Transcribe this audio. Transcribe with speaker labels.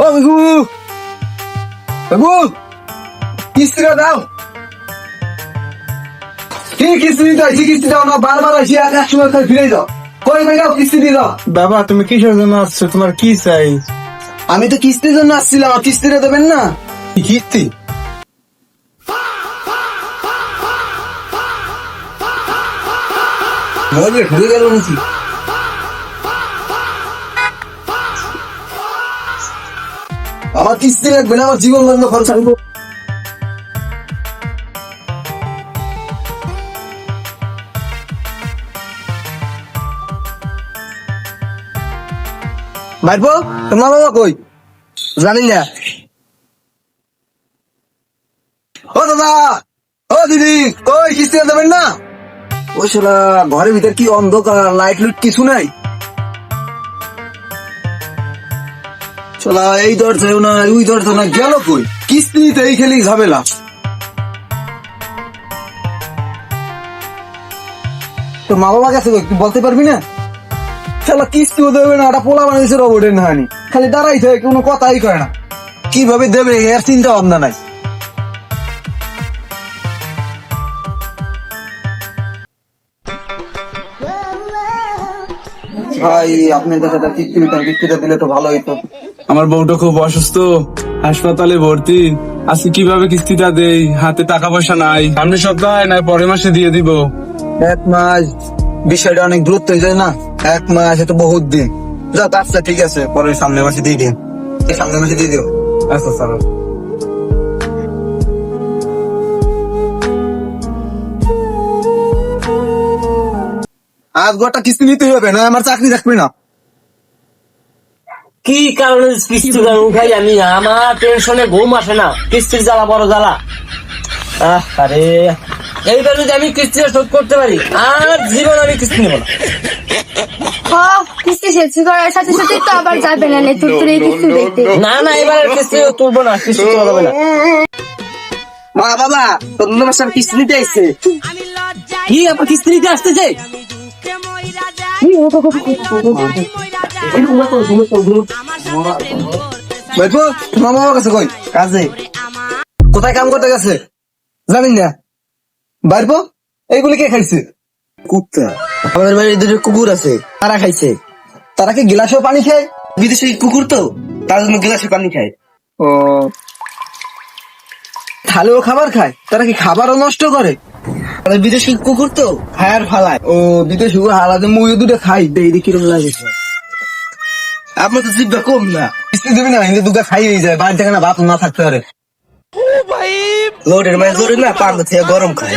Speaker 1: ও বাবু, বাবু কিস্তিটা দাও। কি কিস্তি দিতে হয়? কিস্তি দাও না, বারবার আসি এক সময় ফিরে যাও। কই ভাই দাও, কিস্তি দিয়ে দাও।
Speaker 2: বাবা তুমি কিসের জন্য আসছো, তোমার কি চাই?
Speaker 1: আমি তো কিস্তির জন্য আসছিলাম, কিস্তিটা দেবেন না?
Speaker 2: কিস্তি?
Speaker 1: ঢুকে গেল নাকি? আমার কিস্তি লাগবে না, আমার জীবন বন্ধ খরচ আনবো। ভাইপো, তোমার বাবা কই? জানি না। ও দাদা, ও দিদি, কই কিস্তি দেবেন না? ওই শালা ঘরের ভিতর কি অন্ধকার, লাইট লুট কিছু নাই। শালা এই দরজাও না, ওই দরজা না, গেল কই? কিস্তি নিতে এই খেলি ঝামেলা। তোর মা বাবা গেছে তুই বলতে পারবি না? শালা কিস্তিও দেবে না, একটা পোলা বানিয়েছে রোবটের নাহানি, খালি দাঁড়াই থাকে, কোনো কথাই কয় না। কিভাবে দেবে এর চিন্তা ভাবনা নাই। ভাই আপনার কাছে একটা কিস্তি দিতাম, কিস্তিটা দিলে তো ভালো হইতো।
Speaker 2: আমার বউটা খুব অসুস্থ, হাসপাতালে ভর্তি। আজকে কিভাবে কিস্তিটা দেই? হাতে টাকা পয়সা নাই। সামনের সপ্তাহে না পরের মাসে দিয়ে দিব।
Speaker 1: এক মাস, বিষয়টা অনেক দূরত্ব হয়ে যায় না। এক মাস এত বহুত দিন। যাক আচ্ছা ঠিক আছে, পরের সামনের মাসে দিয়ে দিন। সামনের মাসে দিয়ে দিও।
Speaker 2: আচ্ছা স্যার।
Speaker 1: আজ গোটা কিস্তি নিতে হবে, না আমার চাকরি থাকবে না।
Speaker 3: কি কারণে কিস্তি উঠাই আমি? আমার টেনশনে ঘুম আসে না, কিস্তির জ্বালা বড় জ্বালা। আরে এইবার যদি আমি কিস্তিটা শোধ করতে পারি, আর জীবন আমি কিস্তি নেব না।
Speaker 4: কিস্তি শেষ করার সাথে সাথে তো আবার যাবে না তুই কিস্তি দেখতে।
Speaker 3: না না, এবার আর কিস্তি তুলবো না, কিস্তি তোলা যাবে না।
Speaker 1: মা বাবা তোমার সাথে কিস্তি নিতে আসছে।
Speaker 3: কি আপনার কিস্তি নিতে আসতেছে?
Speaker 1: ভাইপো, তোমার বাবা কাছে কই? কাজে। কোথায় কাম করতে গেছে জানি না। ভাইপো, এইগুলি কে খাইছে? কুত্তা।
Speaker 3: আমাদের বাড়ির দুটো কুকুর আছে, তারা খাইছে।
Speaker 1: তারা কি গিলাসেও পানি খায়?
Speaker 3: বিদেশি কুকুর তো, তার জন্য গ্লাসে পানি খায়।
Speaker 1: ও, থালেও খাবার খায়? তারা কি খাবারও নষ্ট করে?
Speaker 3: আমাদের বিদেশি কুকুর তো, খায়ার ফালায়।
Speaker 1: ও, বিদেশি হালাতে মুই দুটো খাই, দেখি কিরকম লাগে।
Speaker 3: আপনার তো জিভটা কম না।
Speaker 1: কিস্তি দিবি না, হিন্দু দুটো খাইয়েই যায়, বাড়ি থেকে না ভাত না থাকতে পারে।
Speaker 3: লোডের মাঝে জোরে না, পান থেকে গরম খায়।